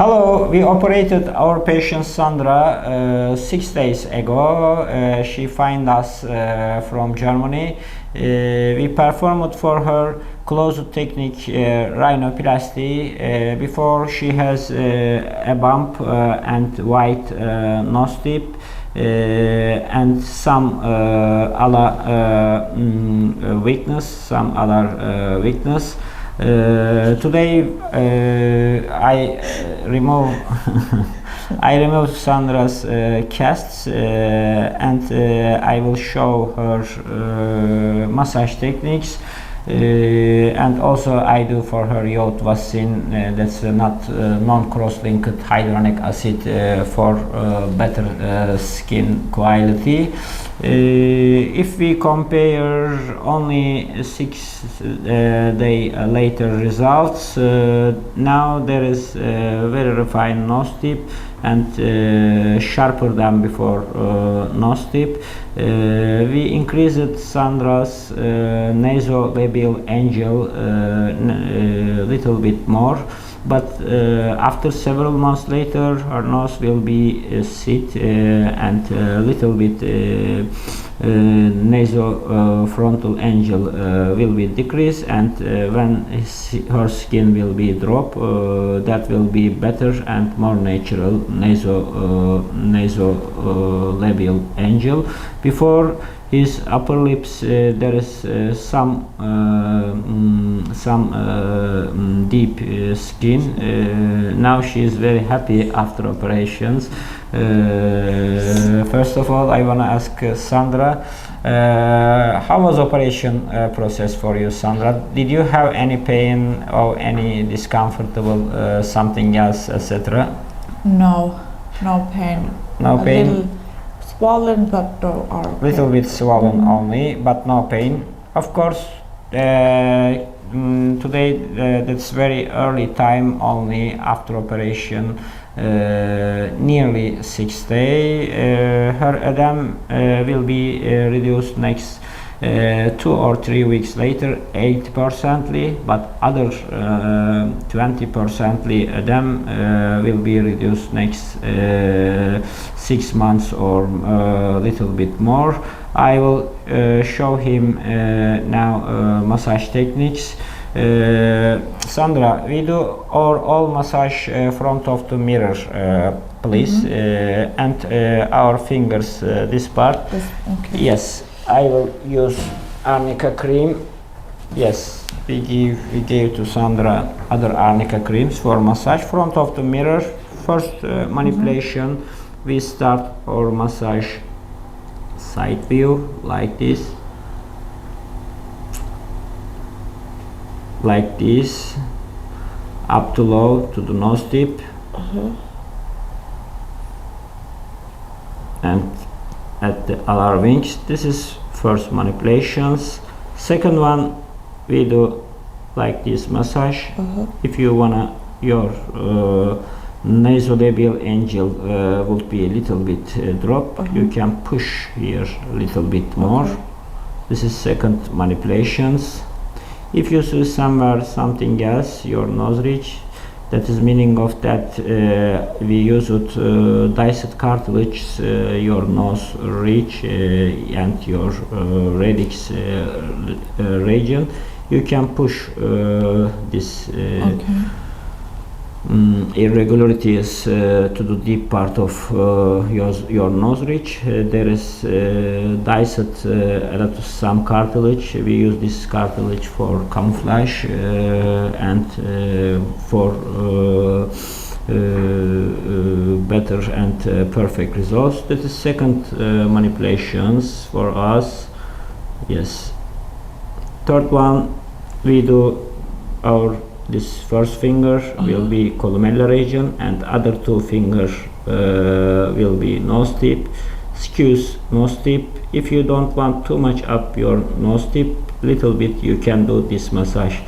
Hello, we operated our patient Sandra 6 days ago. She found us from Germany. We performed for her closed technique rhinoplasty. Before she has a bump and white nose tip and some other weakness. Today I remove I removed Sandra's casts and I will show her massage techniques. And also I do for her iod vaccine, that's not non-cross-linked hyaluronic acid for better skin quality. If we compare only 6 days later results, now there is very refined nose tip and sharper than before nose tip. We increased Sandra's nasolabial angle little bit more, but after several months later her nose will be sit and little bit nasofrontal angle will be decreased, and when her skin will be drop, that will be better and more natural nasolabial angle. Before his upper lips there is some deep skin. Now she is very happy after operations. First of all, I want to ask Sandra, how was operation process for you, Sandra? Did you have any pain or any discomfortable something else, etc.? No pain. No pain. Little swollen, but little bit swollen only, but no pain. Of course, today that's very early time, only after operation, nearly 6 days. Her edema will be reduced next 2 or 3 weeks later, 80%, but other 20% edema will be reduced next 6 months or little bit more. I will show him now massage techniques. Sandra, we do all massage front of the mirror, please, and our fingers, this part. Okay. Yes, I will use arnica cream. Yes, we gave to Sandra other arnica creams for massage front of the mirror. First manipulation, we start our massage side view like this, up to low to the nose tip, and at the alar wings. This is first manipulations. Second one, we do like this massage. If you wanna your nasolabial angle would be a little bit drop, you can push here a little bit more. This is second manipulations. If you see somewhere something else, your nose ridge, that is meaning of that we use it diced cartilage, your nose ridge and your radix region. You can push this irregularities to the deep part of your nose ridge. There is diced some cartilage. We use this cartilage for camouflage and for better and perfect results. That is second manipulations for us. Yes. Third one, we do our this first finger will be columellar region, and other two fingers will be nose tip, skews nose tip. If you don't want too much up your nose tip, little bit, you can do this massage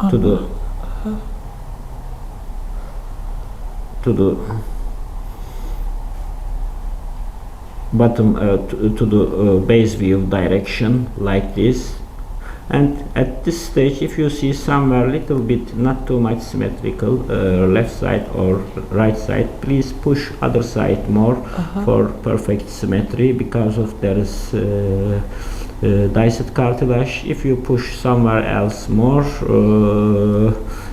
to the bottom to the base view direction like this. And at this stage, if you see somewhere little bit not too much symmetrical, left side or right side, please push other side more for perfect symmetry, because of there is diced cartilage. If you push somewhere else more,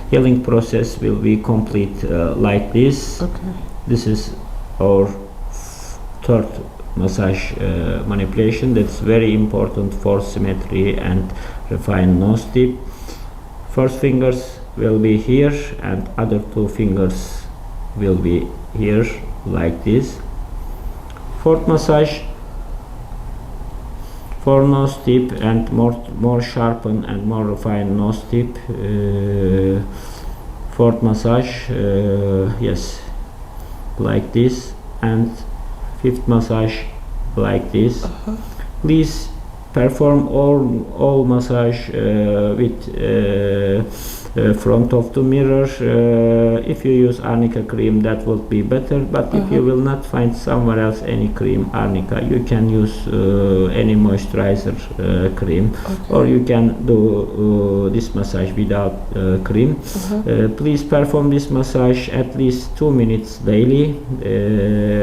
healing process will be complete like this. Okay. This is our third massage manipulation that's very important for symmetry and refine nose tip. First fingers will be here and other two fingers will be here like this. Fourth massage for nose tip and more sharpen and more refined nose tip. Fourth massage, yes, like this, and fifth massage like this. Please perform all massage with front of the mirror. If you use arnica cream, that would be better, but if you will not find somewhere else any cream arnica, you can use any moisturizer cream, or you can do this massage without cream. Please perform this massage at least 2 minutes daily,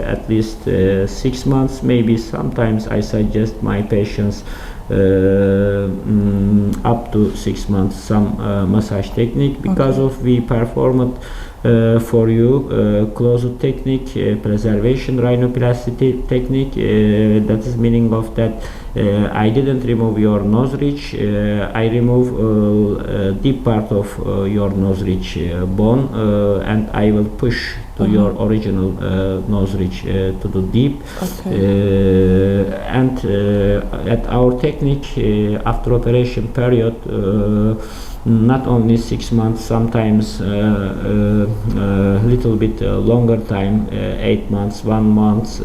at least 6 months. Maybe sometimes I suggest my patients up to 6 months some massage technique, because of we perform it for you closed technique, preservation rhinoplasty technique. That is meaning of that I didn't remove your nose ridge, I remove deep part of your nose ridge bone, and I will push to your original nose ridge to the deep. And at our technique, after operation period, not only 6 months, sometimes little bit longer time, 8 months, 1 month,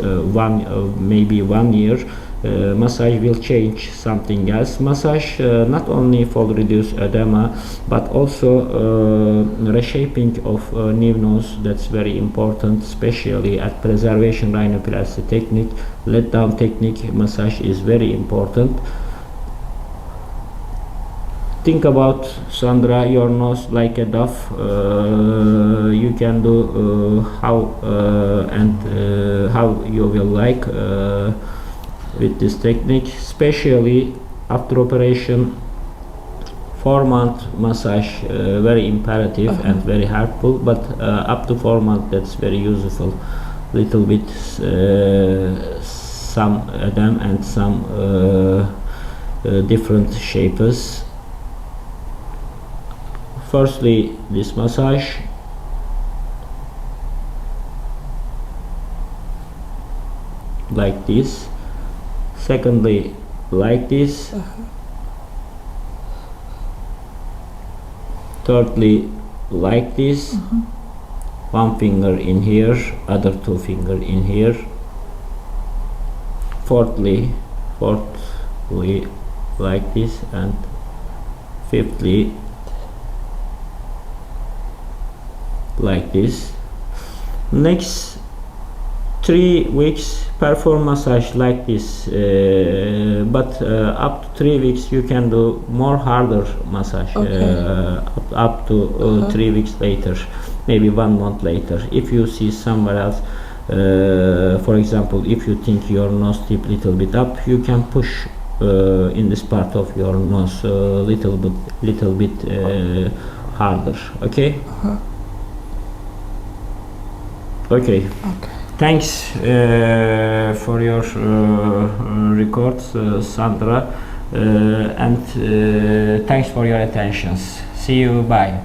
maybe 1 year. Massage will change something else. Massage not only for reduce edema, but also reshaping of new nose. That's very important, especially at preservation rhinoplasty technique. Let down technique, massage is very important. Think about, Sandra, your nose like a dove. You can do how you will like with this technique, especially after operation. 4-month massage very imperative and very helpful, but up to 4 months that's very useful. Little bit some edema and some different shapes. Firstly, this massage, like this. Secondly, like this. Thirdly, like this. One finger in here, other two finger in here. Fourthly, like this, and fifthly, like this. Next 3 weeks perform massage like this, but up to 3 weeks you can do more harder massage, up to 3 weeks later, maybe 1 month later. If you see somewhere else, for example, if you think your nose tip little bit up, you can push in this part of your nose little bit harder. Okay. Okay. Thanks for your records, Sandra, and thanks for your attention. See you. Bye.